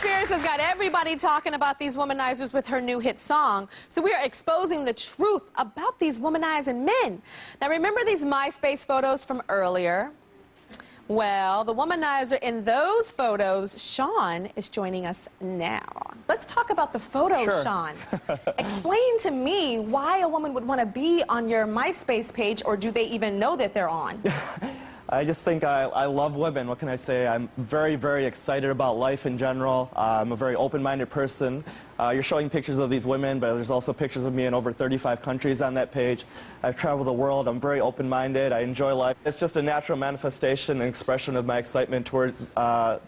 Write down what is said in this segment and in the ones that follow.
Spears has got everybody talking about these womanizers with her new hit song. So we are exposing the truth about these womanizing men. Now remember these MySpace photos from earlier? Well, the womanizer in those photos, Sean, is joining us now. Let's talk about the photos, Sure. Sean. Explain to me why a woman would want to be on your MySpace page, or do they even know that they're on? I just think I love women. What can I say? I'm very, very excited about life in general. I'm a very open-minded person. You're showing pictures of these women, but there's also pictures of me in over 35 countries on that page. I've traveled the world. I'm very open-minded. I enjoy life. It's just a natural manifestation and expression of my excitement towards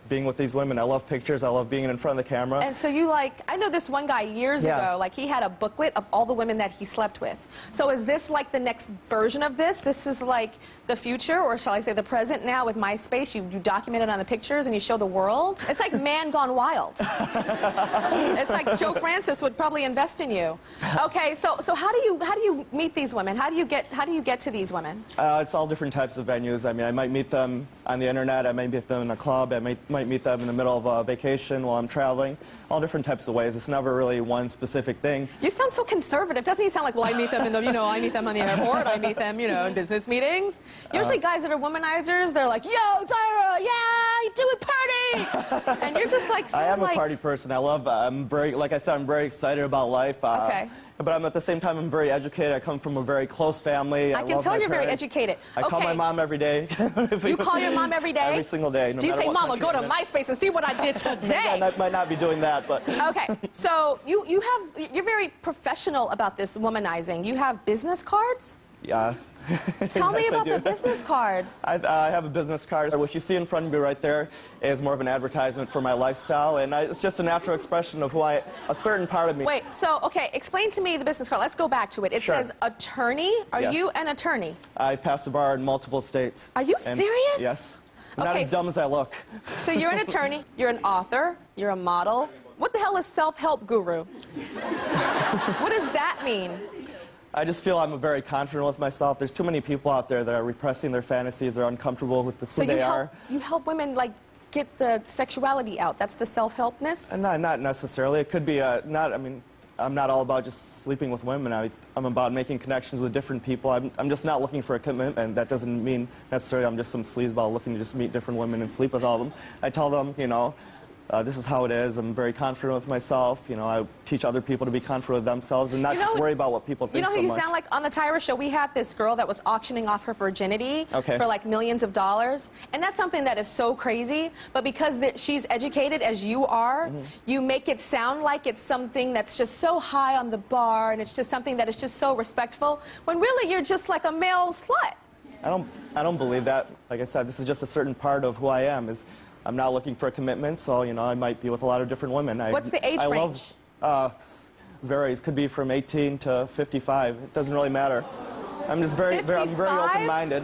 being with these women. I love pictures. I love being in front of the camera. And so you I know this one guy years ago, like he had a booklet of all the women that he slept with. So is this like the next version of this? This is like the future, or shall I say the present now with MySpace? You document it on the pictures and you show the world? It's like Man Gone Wild. It's like Joe Francis would probably invest in you. Okay, so how do you meet these women? How do you get to these women? It's all different types of venues. I mean, I might meet them on the internet. I might meet them in a club. I might meet them in the middle of a vacation while I'm traveling. All different types of ways. It's never really one specific thing. You sound so conservative. Doesn't he sound like, well, I meat them in the, I meet them on the airport. I meet them, in business meetings. Usually guys that are womanizers, they're like, yo, Tyra, yeah, do it party. And you're just like, I am a party person. Like I said, I'm very excited about life. Okay. But at the same time, I'm very educated. I come from a very close family. I can tell you're very educated. I call my mom every day. You call your mom every day? Every single day. No Do you say, Mama, go to I'm in. MySpace and see what I did today? I might not be doing that, but... Okay, so you're very professional about this womanizing. You have business cards? Yeah. Tell me Yes, about the business cards. I have a business card. What you see in front of me right there is more of an advertisement for my lifestyle, and it's just a natural expression of a certain part of me. Wait, so, okay, explain to me the business card. Let's go back to it. It says attorney. Are you an attorney? I passed the bar in multiple states. Are you serious? Yes. I'm not as dumb as I look. So you're an attorney, you're an author, you're a model. What the hell is self-help guru? What does that mean? I just feel I'm very confident with myself. There's too many people out there that are repressing their fantasies. They're uncomfortable with who they are. So you help women, like, get the sexuality out. That's the self-helpness? Not necessarily. It could be I'm not all about just sleeping with women. I'm about making connections with different people. I'm just not looking for a commitment. That doesn't mean necessarily I'm just some sleazeball looking to just meet different women and sleep with all of them. I tell them, this is how it is. I'm very confident with myself. I teach other people to be confident with themselves and not just worry about what people think so much. You know who you sound like? On the Tyra show, we had this girl that was auctioning off her virginity for like millions of dollars. And that's something that is so crazy. But because she's educated as you are, you make it sound like it's something that's just so high on the bar and it's just something that is just so respectful, when really you're just like a male slut. I don't believe that. Like I said, this is just a certain part of who I am. I'm not looking for a commitment, so, I might be with a lot of different women. What's the age range? Varies. Could be from 18 to 55. It doesn't really matter. I'm just very open-minded.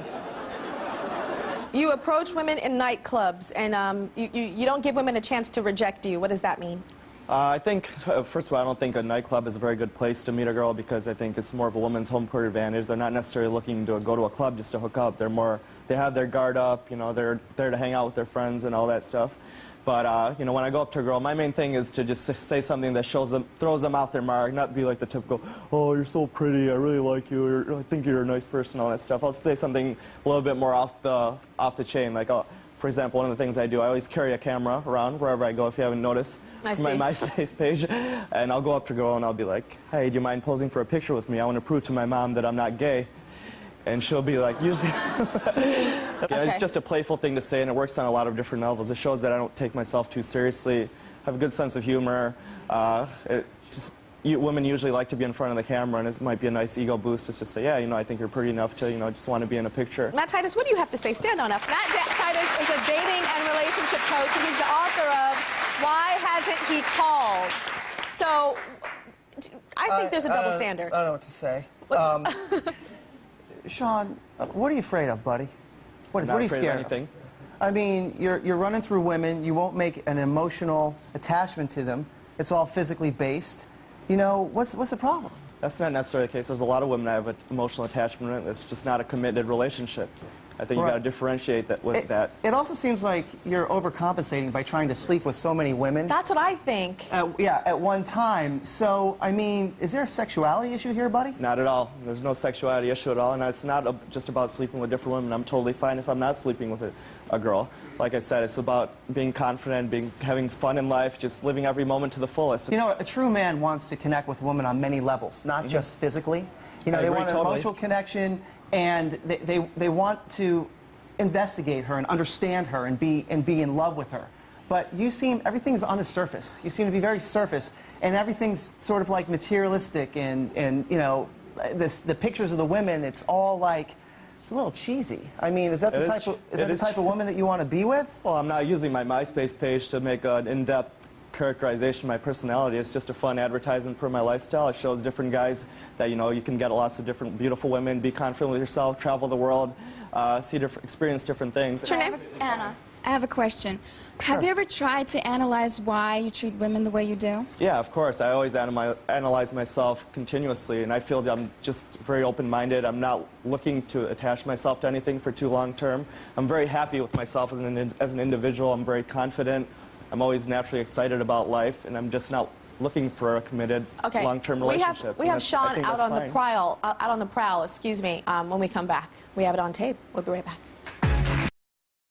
You approach women in nightclubs, and you don't give women a chance to reject you. What does that mean? I think, first of all, I don't think a nightclub is a very good place to meet a girl because I think it's more of a woman's home court advantage. They're not necessarily looking to go to a club just to hook up. They have their guard up, they're there to hang out with their friends and all that stuff. But, when I go up to a girl, my main thing is to just say something that throws them off their mark, not be like the typical, oh, you're so pretty, I really like you, or I think you're a nice person, all that stuff. I'll say something a little bit more off the chain, like, for example, one of the things I do, I always carry a camera around wherever I go, if you haven't noticed, my MySpace page. And I'll go up to a girl and I'll be like, hey, do you mind posing for a picture with me? I want to prove to my mom that I'm not gay. And she'll be like, usually... It's just a playful thing to say, and it works on a lot of different levels. It shows that I don't take myself too seriously, have a good sense of humor. Women usually like to be in front of the camera, and it might be a nice ego boost just to say, yeah, I think you're pretty enough to, just want to be in a picture. Matt Titus, what do you have to say? Stand on up. Matt Titus is a dating and relationship coach, and he's the author of Why Hasn't He Called? So, I think there's a double standard. I don't know what to say. Sean, what are you afraid of, buddy? What are you scared of? I mean, you're running through women. You won't make an emotional attachment to them. It's all physically based. What's the problem? That's not necessarily the case. There's a lot of women I have an emotional attachment with. It's just not a committed relationship. I think you got to differentiate that with that. It also seems like you're overcompensating by trying to sleep with so many women. That's what I think. Yeah, at one time. So, I mean, is there a sexuality issue here, buddy? Not at all. There's no sexuality issue at all, and it's not just about sleeping with different women. I'm totally fine if I'm not sleeping with a girl. Like I said, it's about being confident, having fun in life, just living every moment to the fullest. You know, a true man wants to connect with women on many levels, not just physically. You know, they want an emotional connection, and they want to investigate her and understand her and be in love with her. But you seem, everything's on the surface. You seem to be very surface, and everything's sort of like materialistic, and you know, the pictures of the women, it's all like, it's a little cheesy. I mean, is that the type of woman that you want to be with? Well, I'm not using my MySpace page to make an in-depth characterization of my personality. It's just a fun advertisement for my lifestyle. It shows different guys that, you know, you can get lots of different beautiful women, be confident with yourself, travel the world, experience different things. What's your name? Anna. I have a question. Sure. Have you ever tried to analyze why you treat women the way you do? Yeah, of course. I always analyze myself continuously, and I feel that I'm just very open-minded. I'm not looking to attach myself to anything for too long term. I'm very happy with myself as an individual. I'm very confident. I'm always naturally excited about life, and I'm just not looking for a committed long-term relationship. We have Sean out on the prowl, excuse me, when we come back. We have it on tape. We'll be right back.